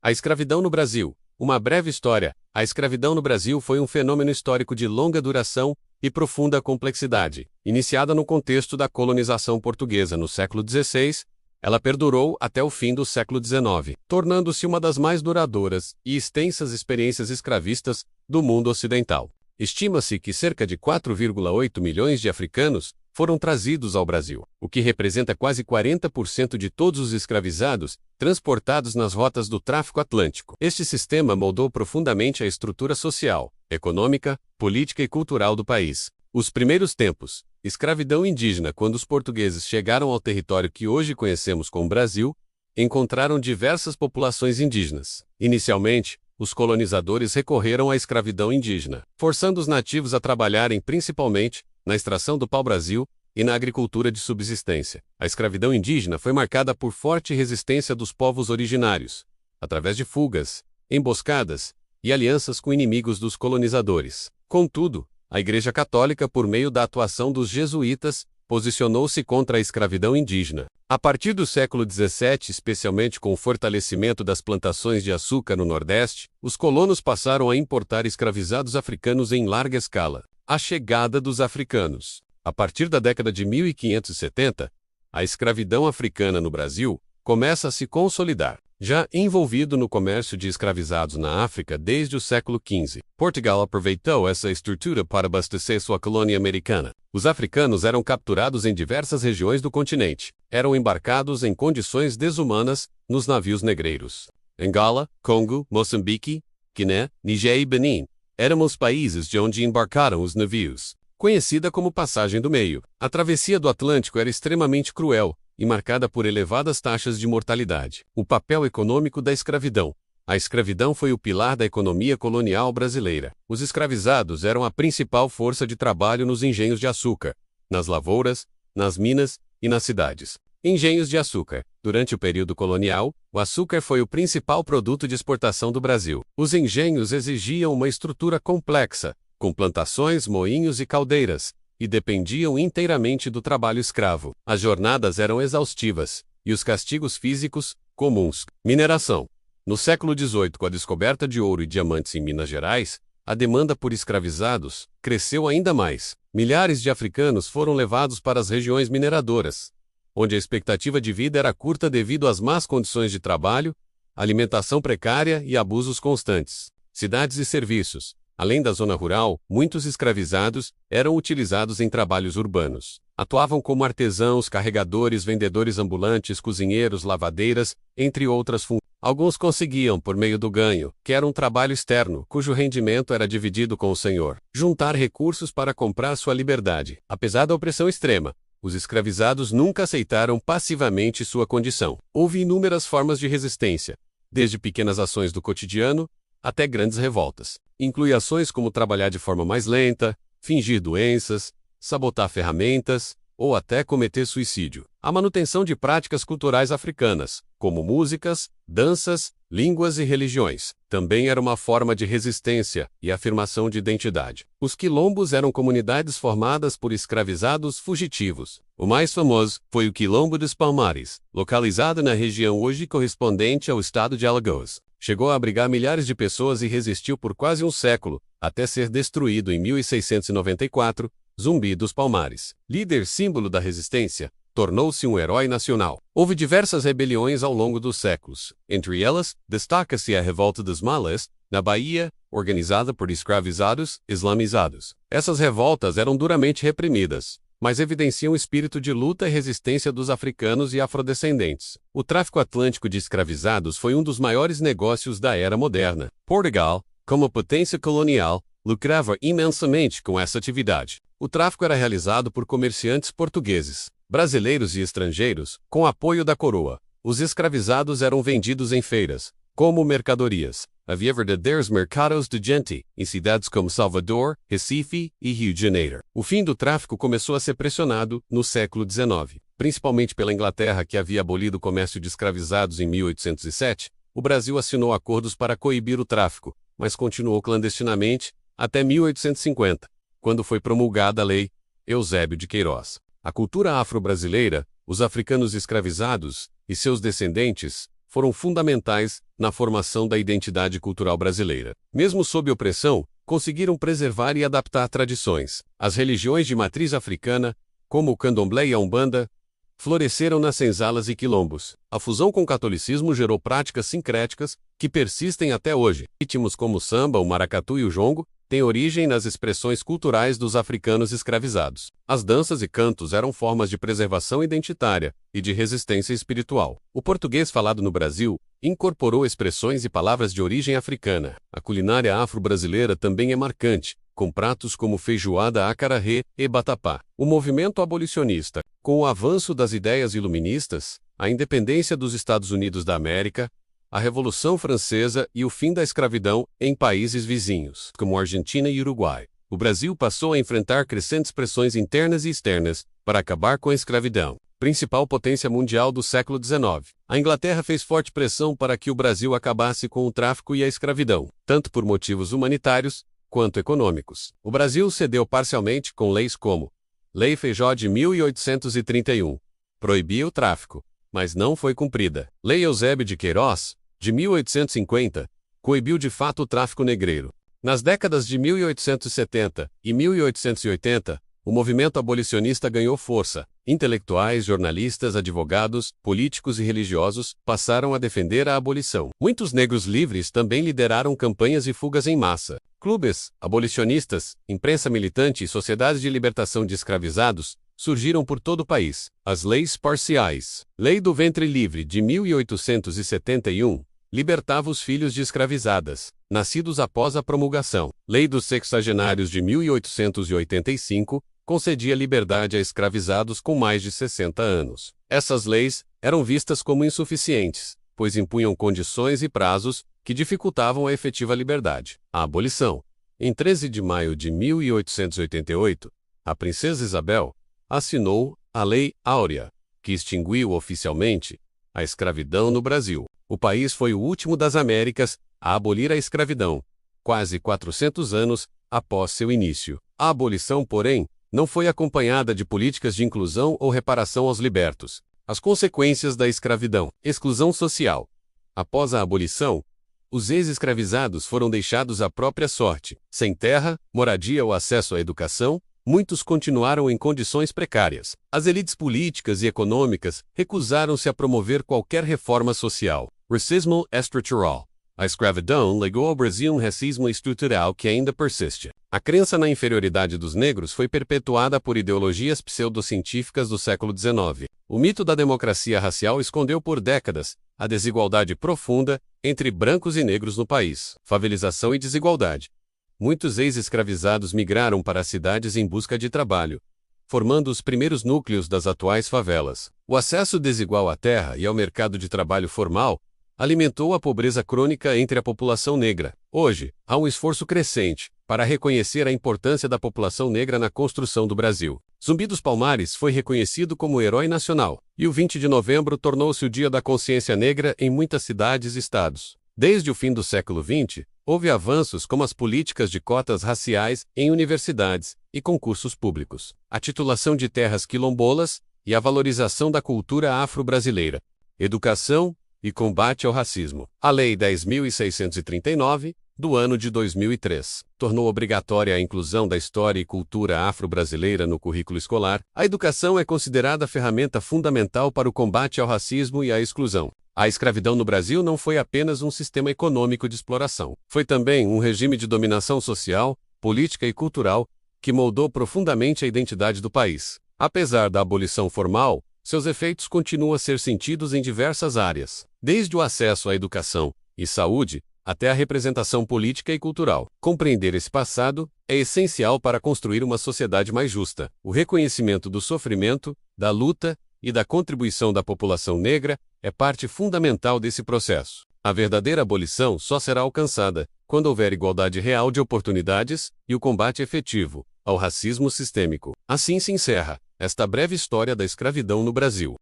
A escravidão no Brasil. Uma breve história. A escravidão no Brasil foi um fenômeno histórico de longa duração e profunda complexidade. Iniciada no contexto da colonização portuguesa no século XVI, ela perdurou até o fim do século XIX, tornando-se uma das mais duradouras e extensas experiências escravistas do mundo ocidental. Estima-se que cerca de 4,8 milhões de africanos foram trazidos ao Brasil, o que representa quase 40% de todos os escravizados transportados nas rotas do tráfico atlântico. Este sistema moldou profundamente a estrutura social, econômica, política e cultural do país. Os primeiros tempos, escravidão indígena. Quando os portugueses chegaram ao território que hoje conhecemos como Brasil, encontraram diversas populações indígenas. Inicialmente, os colonizadores recorreram à escravidão indígena, forçando os nativos a trabalharem principalmente na extração do pau-brasil e na agricultura de subsistência. A escravidão indígena foi marcada por forte resistência dos povos originários, através de fugas, emboscadas e alianças com inimigos dos colonizadores. Contudo, a Igreja Católica, por meio da atuação dos jesuítas, posicionou-se contra a escravidão indígena. A partir do século XVII, especialmente com o fortalecimento das plantações de açúcar no Nordeste, os colonos passaram a importar escravizados africanos em larga escala. A chegada dos africanos. A partir da década de 1570, a escravidão africana no Brasil começa a se consolidar. Já envolvido no comércio de escravizados na África desde o século XV, Portugal aproveitou essa estrutura para abastecer sua colônia americana. Os africanos eram capturados em diversas regiões do continente. Eram embarcados em condições desumanas nos navios negreiros. Angola, Congo, Moçambique, Guiné, Nigéria e Benin eram os países de onde embarcaram os navios. Conhecida como Passagem do Meio, a travessia do Atlântico era extremamente cruel e marcada por elevadas taxas de mortalidade. O papel econômico da escravidão. A escravidão foi o pilar da economia colonial brasileira. Os escravizados eram a principal força de trabalho nos engenhos de açúcar, nas lavouras, nas minas e nas cidades. Engenhos de açúcar. Durante o período colonial, o açúcar foi o principal produto de exportação do Brasil. Os engenhos exigiam uma estrutura complexa, com plantações, moinhos e caldeiras, e dependiam inteiramente do trabalho escravo. As jornadas eram exaustivas, e os castigos físicos, comuns. Mineração. No século XVIII, com a descoberta de ouro e diamantes em Minas Gerais, a demanda por escravizados cresceu ainda mais. Milhares de africanos foram levados para as regiões mineradoras, onde a expectativa de vida era curta devido às más condições de trabalho, alimentação precária e abusos constantes. Cidades e serviços. Além da zona rural, muitos escravizados eram utilizados em trabalhos urbanos. Atuavam como artesãos, carregadores, vendedores ambulantes, cozinheiros, lavadeiras, entre outras funções. Alguns conseguiam, por meio do ganho, que era um trabalho externo, cujo rendimento era dividido com o senhor, juntar recursos para comprar sua liberdade. Apesar da opressão extrema, os escravizados nunca aceitaram passivamente sua condição. Houve inúmeras formas de resistência, desde pequenas ações do cotidiano até grandes revoltas. Inclui ações como trabalhar de forma mais lenta, fingir doenças, sabotar ferramentas ou até cometer suicídio. A manutenção de práticas culturais africanas, como músicas, danças, línguas e religiões, também era uma forma de resistência e afirmação de identidade. Os quilombos eram comunidades formadas por escravizados fugitivos. O mais famoso foi o Quilombo dos Palmares, localizado na região hoje correspondente ao estado de Alagoas. Chegou a abrigar milhares de pessoas e resistiu por quase um século, até ser destruído em 1694, Zumbi dos Palmares. Líder símbolo da resistência, tornou-se um herói nacional. Houve diversas rebeliões ao longo dos séculos. Entre elas, destaca-se a Revolta dos Malês, na Bahia, organizada por escravizados islamizados. Essas revoltas eram duramente reprimidas, mas evidenciam o espírito de luta e resistência dos africanos e afrodescendentes. O tráfico atlântico de escravizados foi um dos maiores negócios da era moderna. Portugal, como potência colonial, lucrava imensamente com essa atividade. O tráfico era realizado por comerciantes portugueses, brasileiros e estrangeiros, com apoio da coroa. Os escravizados eram vendidos em feiras, como mercadorias. Havia verdadeiros mercados de gente, em cidades como Salvador, Recife e Rio de Janeiro. O fim do tráfico começou a ser pressionado no século XIX, principalmente pela Inglaterra, que havia abolido o comércio de escravizados em 1807. O Brasil assinou acordos para coibir o tráfico, mas continuou clandestinamente até 1850, quando foi promulgada a Lei Eusébio de Queiroz. A cultura afro-brasileira, os africanos escravizados e seus descendentes foram fundamentais na formação da identidade cultural brasileira. Mesmo sob opressão, conseguiram preservar e adaptar tradições. As religiões de matriz africana, como o candomblé e a umbanda, floresceram nas senzalas e quilombos. A fusão com o catolicismo gerou práticas sincréticas que persistem até hoje. Ritmos como o samba, o maracatu e o jongo têm origem nas expressões culturais dos africanos escravizados. As danças e cantos eram formas de preservação identitária e de resistência espiritual. O português falado no Brasil incorporou expressões e palavras de origem africana. A culinária afro-brasileira também é marcante, com pratos como feijoada, acarajé e vatapá. O movimento abolicionista, com o avanço das ideias iluministas, a independência dos Estados Unidos da América, a Revolução Francesa e o fim da escravidão em países vizinhos, como Argentina e Uruguai. O Brasil passou a enfrentar crescentes pressões internas e externas para acabar com a escravidão. Principal potência mundial do século XIX. A Inglaterra fez forte pressão para que o Brasil acabasse com o tráfico e a escravidão, tanto por motivos humanitários quanto econômicos. O Brasil cedeu parcialmente com leis como Lei Feijó de 1831, proibia o tráfico, mas não foi cumprida. Lei Eusébio de Queiroz, de 1850, coibiu de fato o tráfico negreiro. Nas décadas de 1870 e 1880, o movimento abolicionista ganhou força. Intelectuais, jornalistas, advogados, políticos e religiosos passaram a defender a abolição. Muitos negros livres também lideraram campanhas e fugas em massa. Clubes, abolicionistas, imprensa militante e sociedades de libertação de escravizados surgiram por todo o país. As leis parciais. Lei do Ventre Livre de 1871 libertava os filhos de escravizadas, nascidos após a promulgação. Lei dos Sexagenários de 1885 concedia liberdade a escravizados com mais de 60 anos. Essas leis eram vistas como insuficientes, pois impunham condições e prazos que dificultavam a efetiva liberdade. A abolição. Em 13 de maio de 1888, a princesa Isabel assinou a Lei Áurea, que extinguiu oficialmente a escravidão no Brasil. O país foi o último das Américas a abolir a escravidão, quase 400 anos após seu início. A abolição, porém, não foi acompanhada de políticas de inclusão ou reparação aos libertos. As consequências da escravidão. Exclusão social. Após a abolição, os ex-escravizados foram deixados à própria sorte. Sem terra, moradia ou acesso à educação, muitos continuaram em condições precárias. As elites políticas e econômicas recusaram-se a promover qualquer reforma social. Racismo estrutural. A escravidão legou ao Brasil um racismo estrutural que ainda persiste. A crença na inferioridade dos negros foi perpetuada por ideologias pseudocientíficas do século XIX. O mito da democracia racial escondeu por décadas a desigualdade profunda entre brancos e negros no país. Favelização e desigualdade. Muitos ex-escravizados migraram para as cidades em busca de trabalho, formando os primeiros núcleos das atuais favelas. O acesso desigual à terra e ao mercado de trabalho formal alimentou a pobreza crônica entre a população negra. Hoje, há um esforço crescente para reconhecer a importância da população negra na construção do Brasil. Zumbi dos Palmares foi reconhecido como herói nacional, e o 20 de novembro tornou-se o Dia da Consciência Negra em muitas cidades e estados. Desde o fim do século XX, houve avanços como as políticas de cotas raciais em universidades e concursos públicos, a titulação de terras quilombolas e a valorização da cultura afro-brasileira. Educação e combate ao racismo. A Lei 10.639, do ano de 2003, tornou obrigatória a inclusão da história e cultura afro-brasileira no currículo escolar. A educação é considerada a ferramenta fundamental para o combate ao racismo e à exclusão. A escravidão no Brasil não foi apenas um sistema econômico de exploração. Foi também um regime de dominação social, política e cultural que moldou profundamente a identidade do país. Apesar da abolição formal, seus efeitos continuam a ser sentidos em diversas áreas, desde o acesso à educação e saúde até a representação política e cultural. Compreender esse passado é essencial para construir uma sociedade mais justa. O reconhecimento do sofrimento, da luta e da contribuição da população negra é parte fundamental desse processo. A verdadeira abolição só será alcançada quando houver igualdade real de oportunidades e o combate efetivo ao racismo sistêmico. Assim se encerra esta breve história da escravidão no Brasil.